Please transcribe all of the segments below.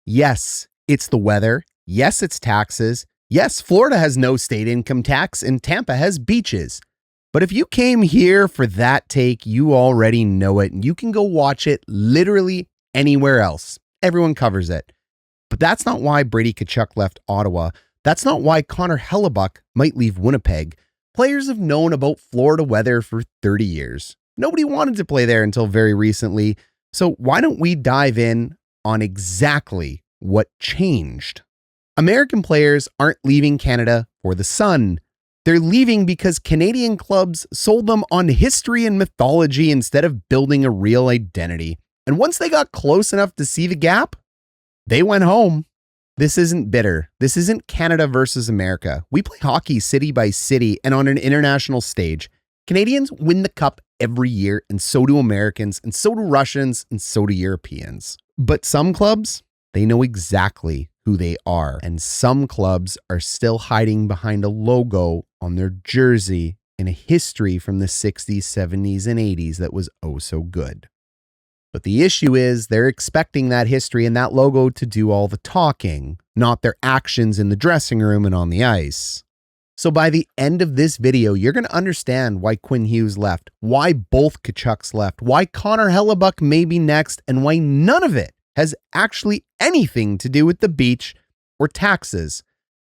Yes, it's the weather. Yes, it's taxes. Yes, Florida has no state income tax and Tampa has beaches. But if you came here for that take, you already know it and you can go watch it literally anywhere else. Everyone covers it. But that's not why Brady Tkatchuk left Ottawa. That's not why Connor Hellebuyck might leave Winnipeg. Players have known about Florida weather for 30 years. Nobody wanted to play there until very recently. So why don't we dive in on exactly what changed? American players aren't leaving Canada for the sun. They're leaving because Canadian clubs sold them on history and mythology instead of building a real identity. And once they got close enough to see the gap, they went home. This isn't bitter. This isn't Canada versus America. We play hockey city by city and on an international stage. Canadians win the cup every year, and so do Americans, and so do Russians, and so do Europeans. But some clubs, they know exactly who they are, and some clubs are still hiding behind a logo on their jersey in a history from the 60s, 70s, and 80s that was oh so good. But the issue is they're expecting that history and that logo to do all the talking, not their actions in the dressing room and on the ice. So by the end of this video, you're going to understand why Quinn Hughes left, why both Tkachuks left, why Connor Hellebuyck may be next, and why none of it has actually anything to do with the beach or taxes.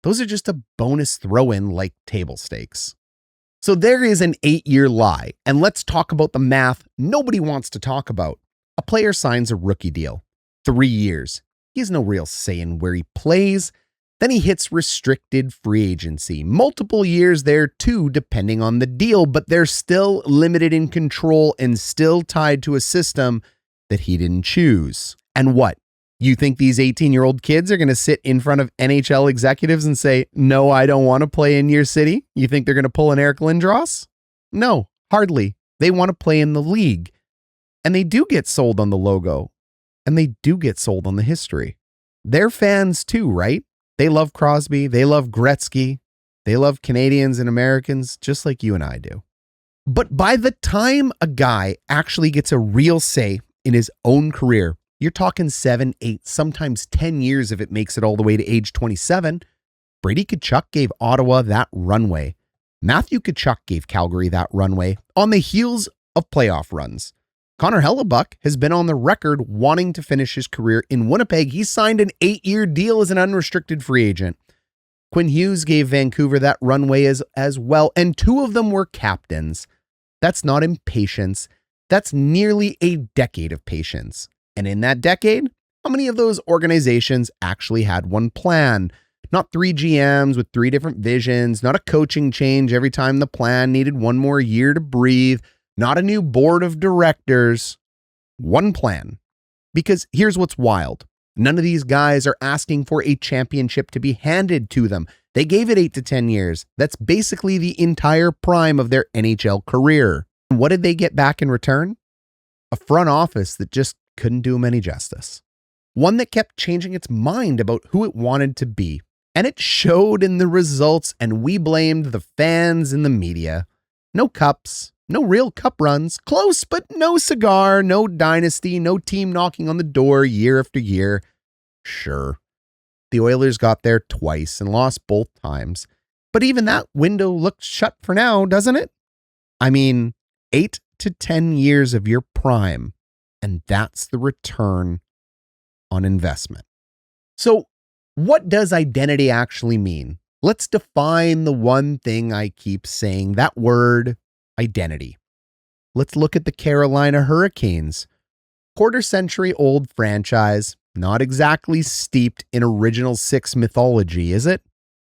Those are just a bonus throw-in like table stakes. So there is an 8-year lie, and let's talk about the math nobody wants to talk about. A player signs a rookie deal, 3 years. He has no real say in where he plays. Then he hits restricted free agency, multiple years there too, depending on the deal, but they're still limited in control and still tied to a system that he didn't choose. And what? You think these 18-year-old kids are going to sit in front of NHL executives and say, no, I don't want to play in your city? You think they're going to pull an Eric Lindros? No, hardly. They want to play in the league. And they do get sold on the logo. And they do get sold on the history. They're fans too, right? They love Crosby. They love Gretzky. They love Canadians and Americans just like you and I do. But by the time a guy actually gets a real say in his own career, you're talking 7, 8, sometimes 10 years if it makes it all the way to age 27. Brady Tkatchuk gave Ottawa that runway. Matthew Tkachuk gave Calgary that runway on the heels of playoff runs. Connor Hellebuyck has been on the record wanting to finish his career in Winnipeg. He signed an 8-year deal as an unrestricted free agent. Quinn Hughes gave Vancouver that runway as well, and 2 of them were captains. That's not impatience. That's nearly a decade of patience. And in that decade, how many of those organizations actually had one plan? Not 3 GMs with 3 different visions, not a coaching change every time the plan needed one more year to breathe, not a new board of directors, one plan. Because here's what's wild. None of these guys are asking for a championship to be handed to them. They gave it 8 to 10 years. That's basically the entire prime of their NHL career. And what did they get back in return? A front office that just couldn't do them any justice. One that kept changing its mind about who it wanted to be. And it showed in the results, and we blamed the fans and the media. No cups. No real cup runs, close, but no cigar, no dynasty, no team knocking on the door year after year. Sure, the Oilers got there twice and lost both times, but even that window looks shut for now, doesn't it? I mean, 8 to 10 years of your prime, and that's the return on investment. So, what does identity actually mean? Let's define the one thing I keep saying, that word, identity. Let's look at the Carolina Hurricanes. Quarter-century-old franchise, not exactly steeped in original 6 mythology, is it?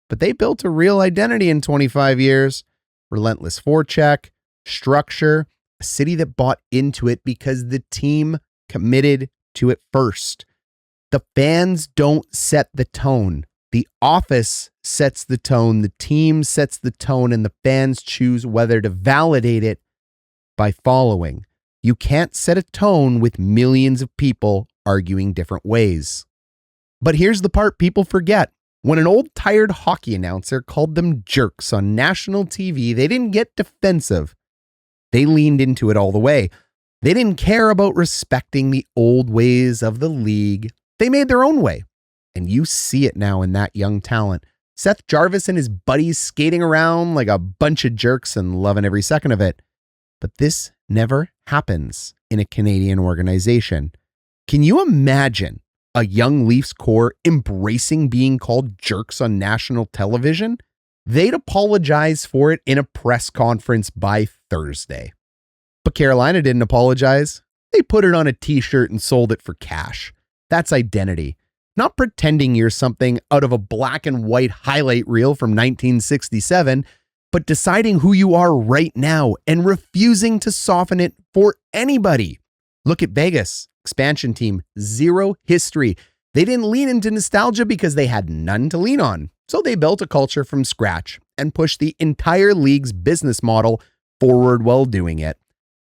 But they built a real identity in 25 years. Relentless forecheck, structure, a city that bought into it because the team committed to it first. The fans don't set the tone. The office sets the tone, the team sets the tone, and the fans choose whether to validate it by following. You can't set a tone with millions of people arguing different ways. But here's the part people forget. When an old tired hockey announcer called them jerks on national TV, they didn't get defensive. They leaned into it all the way. They didn't care about respecting the old ways of the league They made their own way. And you see it now in that young talent. Seth Jarvis and his buddies skating around like a bunch of jerks and loving every second of it. But this never happens in a Canadian organization. Can you imagine a young Leafs core embracing being called jerks on national television? They'd apologize for it in a press conference by Thursday. But Carolina didn't apologize. They put it on a t-shirt and sold it for cash. That's identity. Not pretending you're something out of a black and white highlight reel from 1967, but deciding who you are right now and refusing to soften it for anybody. Look at Vegas, expansion team, zero history. They didn't lean into nostalgia because they had none to lean on. So they built a culture from scratch and pushed the entire league's business model forward while doing it.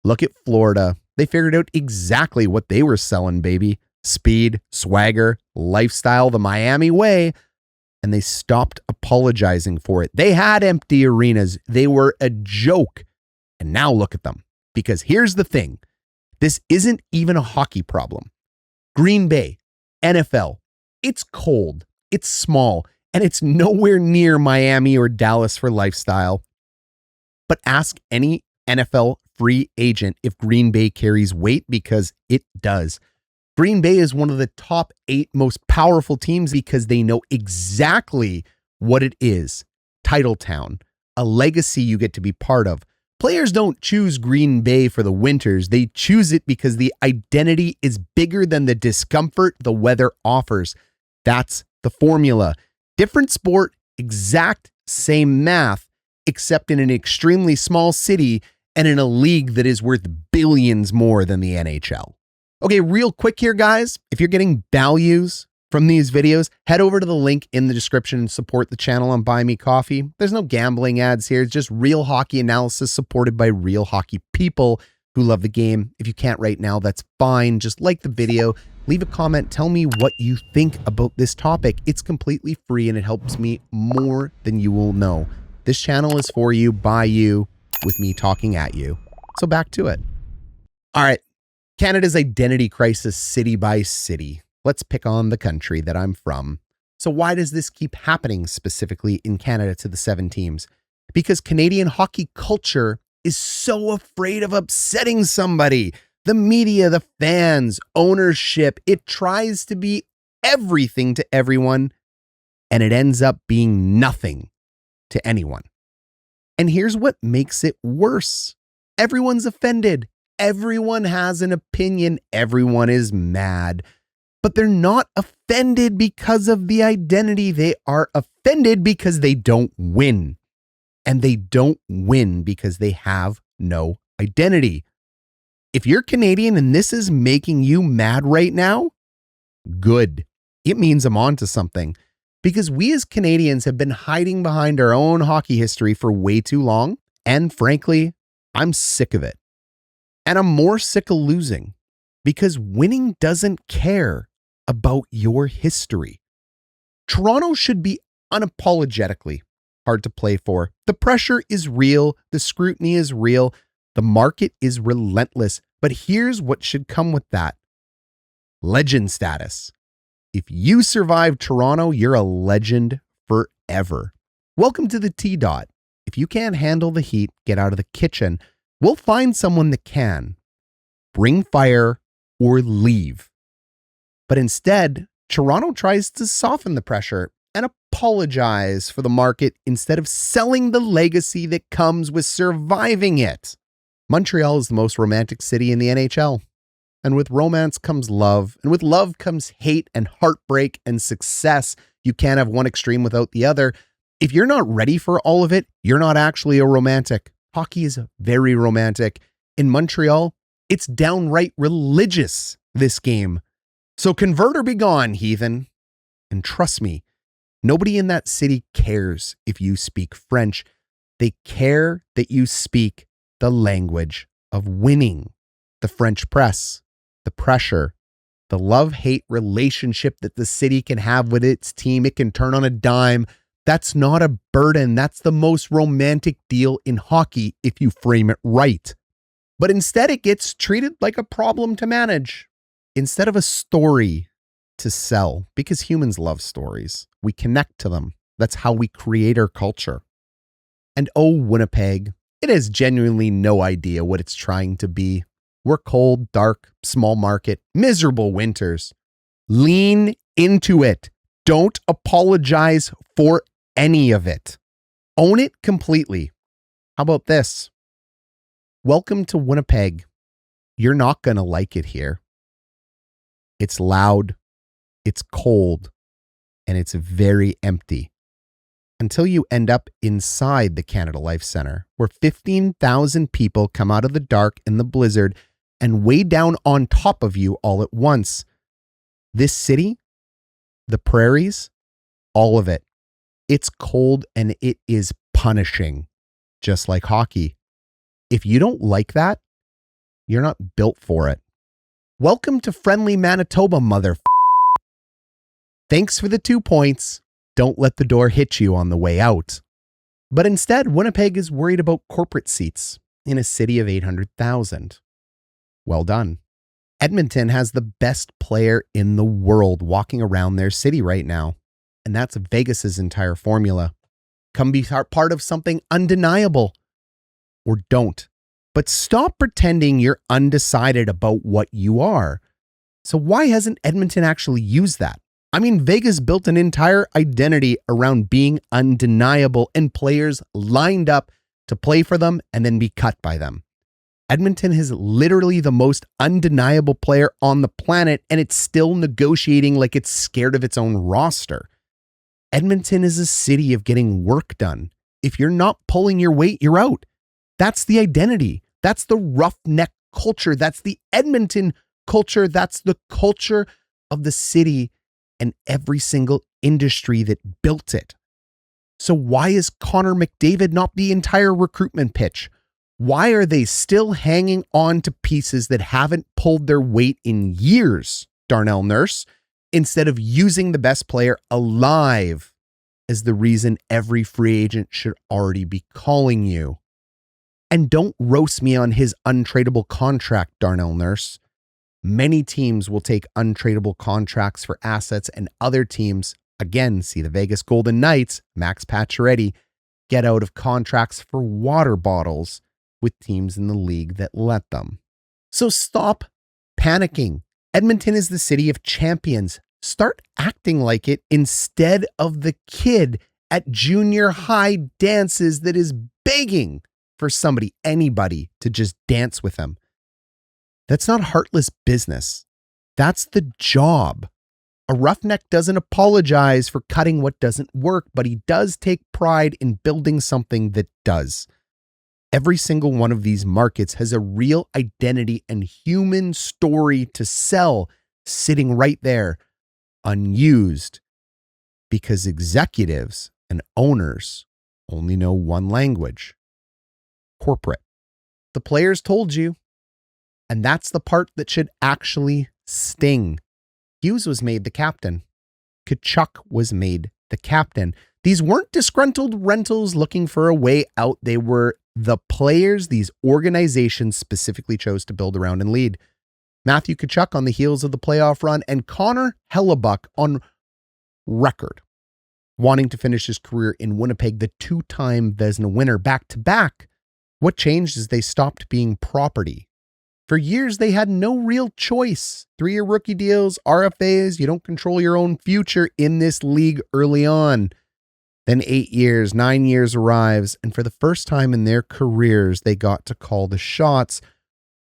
Look at Florida. They figured out exactly what they were selling, baby. Speed, swagger, lifestyle, the Miami way, and they stopped apologizing for it. They had empty arenas. They were a joke. And now look at them. Because here's the thing. This isn't even a hockey problem. Green Bay, NFL, it's cold, it's small, and it's nowhere near Miami or Dallas for lifestyle. But ask any NFL free agent if Green Bay carries weight, because it does. Green Bay is one of the top 8 most powerful teams because they know exactly what it is. Title town, a legacy you get to be part of. Players don't choose Green Bay for the winters. They choose it because the identity is bigger than the discomfort the weather offers. That's the formula. Different sport, exact same math, except in an extremely small city and in a league that is worth billions more than the NHL. Okay, real quick here, guys. If you're getting values from these videos, head over to the link in the description and support the channel on Buy Me Coffee. There's no gambling ads here. It's just real hockey analysis supported by real hockey people who love the game. If you can't right now, that's fine. Just like the video, leave a comment. Tell me what you think about this topic. It's completely free and it helps me more than you will know. This channel is for you, by you, with me talking at you. So back to it. All right. Canada's identity crisis city by city. Let's pick on the country that I'm from. So why does this keep happening specifically in Canada to the 7 teams? Because Canadian hockey culture is so afraid of upsetting somebody. The media, the fans, ownership, it tries to be everything to everyone, and it ends up being nothing to anyone. And here's what makes it worse. Everyone's offended. Everyone has an opinion. Everyone is mad. But they're not offended because of the identity. They are offended because they don't win. And they don't win because they have no identity. If you're Canadian and this is making you mad right now, good. It means I'm onto something. Because we as Canadians have been hiding behind our own hockey history for way too long. And frankly, I'm sick of it. And I'm more sick of losing because winning doesn't care about your history. Toronto should be unapologetically hard to play for. The pressure is real. The scrutiny is real. The market is relentless. But here's what should come with that. Legend status. If you survive Toronto, you're a legend forever. Welcome to the T-Dot. If you can't handle the heat, get out of the kitchen. We'll find someone that can. Bring fire or leave. But instead, Toronto tries to soften the pressure and apologize for the market instead of selling the legacy that comes with surviving it. Montreal is the most romantic city in the NHL. And with romance comes love. And with love comes hate and heartbreak and success. You can't have one extreme without the other. If you're not ready for all of it, you're not actually a romantic. Hockey is very romantic. In Montreal, it's downright religious, this game. So convert or be gone, heathen. And trust me, nobody in that city cares if you speak French. They care that you speak the language of winning. The French press, the pressure, the love-hate relationship that the city can have with its team. It can turn on a dime. That's not a burden. That's the most romantic deal in hockey if you frame it right. But instead, it gets treated like a problem to manage. Instead of a story, to sell because humans love stories. We connect to them. That's how we create our culture. And oh, Winnipeg, it has genuinely no idea what it's trying to be. We're cold, dark, small market, miserable winters. Lean into it. Don't apologize for any of it. Own it completely. How about this? Welcome to Winnipeg. You're not going to like it here. It's loud, it's cold, and it's very empty. Until you end up inside the Canada Life Centre, where 15,000 people come out of the dark in the blizzard and weigh down on top of you all at once. This city, the prairies, all of it. It's cold and it is punishing, just like hockey. If you don't like that, you're not built for it. Welcome to friendly Manitoba, Thanks for the 2 points. Don't let the door hit you on the way out. But instead, Winnipeg is worried about corporate seats in a city of 800,000. Well done. Edmonton has the best player in the world walking around their city right now. And that's Vegas's entire formula. Come be part of something undeniable. Or don't. But stop pretending you're undecided about what you are. So why hasn't Edmonton actually used that? I mean, Vegas built an entire identity around being undeniable and players lined up to play for them and then be cut by them. Edmonton is literally the most undeniable player on the planet, and it's still negotiating like it's scared of its own roster. Edmonton is a city of getting work done. If you're not pulling your weight, you're out. That's the identity. That's the roughneck culture. That's the Edmonton culture. That's the culture of the city and every single industry that built it. So why is Connor McDavid not the entire recruitment pitch? Why are they still hanging on to pieces that haven't pulled their weight in years, Darnell Nurse, instead of using the best player alive as the reason every free agent should already be calling you? And don't roast me on his untradeable contract, Darnell Nurse. Many teams will take untradeable contracts for assets, and other teams, again, see the Vegas Golden Knights, Max Pacioretty, get out of contracts for water bottles with teams in the league that let them. So stop panicking. Edmonton is the city of champions. Start acting like it instead of the kid at junior high dances that is begging for anybody to just dance with him. That's not heartless business. That's the job. A roughneck doesn't apologize for cutting what doesn't work, but he does take pride in building something that does. Every single one of these markets has a real identity and human story to sell sitting right there, unused, because executives and owners only know one language: corporate. The players told you. And that's the part that should actually sting. Hughes was made the captain. Tkachuk was made the captain. These weren't disgruntled rentals looking for a way out. They were the players these organizations specifically chose to build around and lead. Matthew Tkachuk on the heels of the playoff run, and Connor Hellebuyck on record, wanting to finish his career in Winnipeg, the 2-time Vezina winner back-to-back. What changed is they stopped being property. For years, they had no real choice. 3-year rookie deals, RFAs, you don't control your own future in this league early on. Then 8 years, 9 years arrives, and for the first time in their careers, they got to call the shots.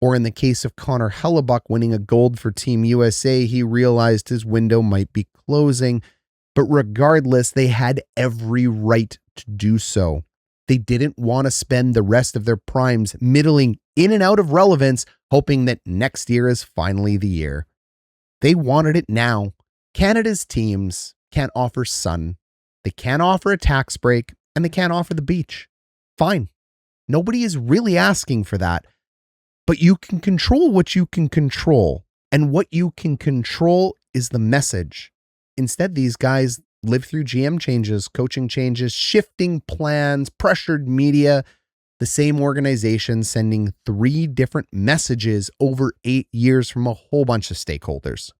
Or in the case of Connor Hellebuyck winning a gold for Team USA, he realized his window might be closing. But regardless, they had every right to do so. They didn't want to spend the rest of their primes middling in and out of relevance, hoping that next year is finally the year. They wanted it now. Canada's teams can't offer sun. They can't offer a tax break, and they can't offer the beach. Fine. Nobody is really asking for that. But you can control what you can control. And what you can control is the message. Instead, these guys live through GM changes, coaching changes, shifting plans, pressured media, the same organization sending 3 different messages over 8 years from a whole bunch of stakeholders.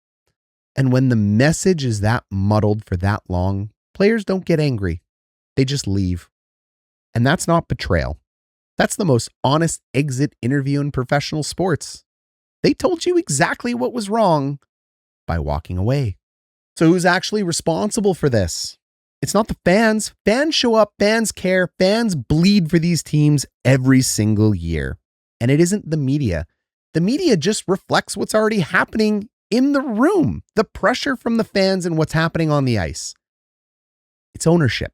And when the message is that muddled for that long, players don't get angry. They just leave. And that's not betrayal. That's the most honest exit interview in professional sports. They told you exactly what was wrong by walking away. So who's actually responsible for this? It's not the fans. Fans show up, fans care, fans bleed for these teams every single year. And it isn't the media. The media just reflects what's already happening in the room, the pressure from the fans and what's happening on the ice. It's ownership.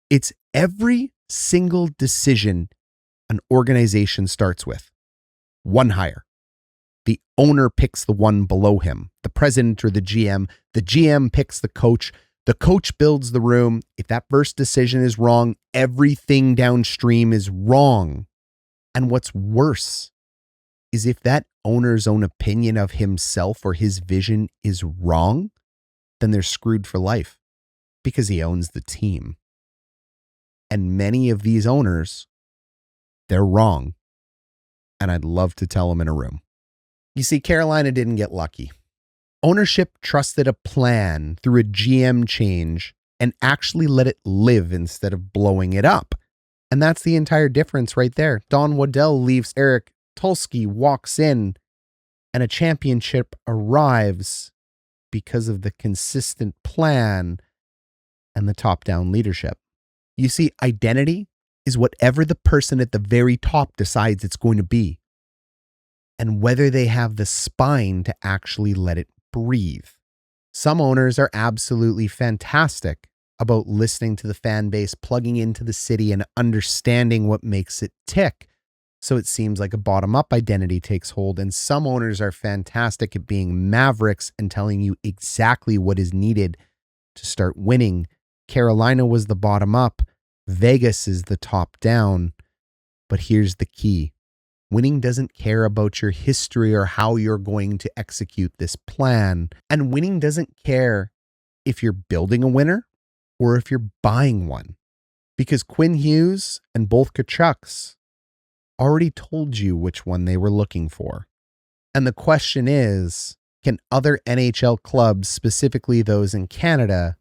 It's every single decision an organization starts with. One hire. The owner picks the one below him, the president or the GM picks the coach builds the room. If that first decision is wrong, everything downstream is wrong. And what's worse is if that owner's own opinion of himself or his vision is wrong, then they're screwed for life because he owns the team. And many of these owners, they're wrong. And I'd love to tell them in a room. You see, Carolina didn't get lucky. Ownership trusted a plan through a GM change and actually let it live instead of blowing it up. And that's the entire difference right there. Don Waddell leaves, Eric Tulsky walks in, and a championship arrives because of the consistent plan and the top-down leadership. You see, identity is whatever the person at the very top decides it's going to be, and whether they have the spine to actually let it breathe. Some owners are absolutely fantastic about listening to the fan base, plugging into the city, and understanding what makes it tick. So it seems like a bottom-up identity takes hold. And some owners are fantastic at being mavericks and telling you exactly what is needed to start winning. Carolina was the bottom-up. Vegas is the top-down. But here's the key. Winning doesn't care about your history or how you're going to execute this plan. And winning doesn't care if you're building a winner or if you're buying one. Because Quinn Hughes and both Tkachuks already told you which one they were looking for. And the question is, can other NHL clubs, specifically those in Canada,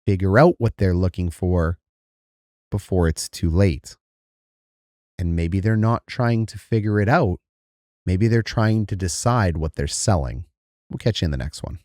figure out what they're looking for before it's too late? And maybe they're not trying to figure it out. Maybe they're trying to decide what they're selling. We'll catch you in the next one.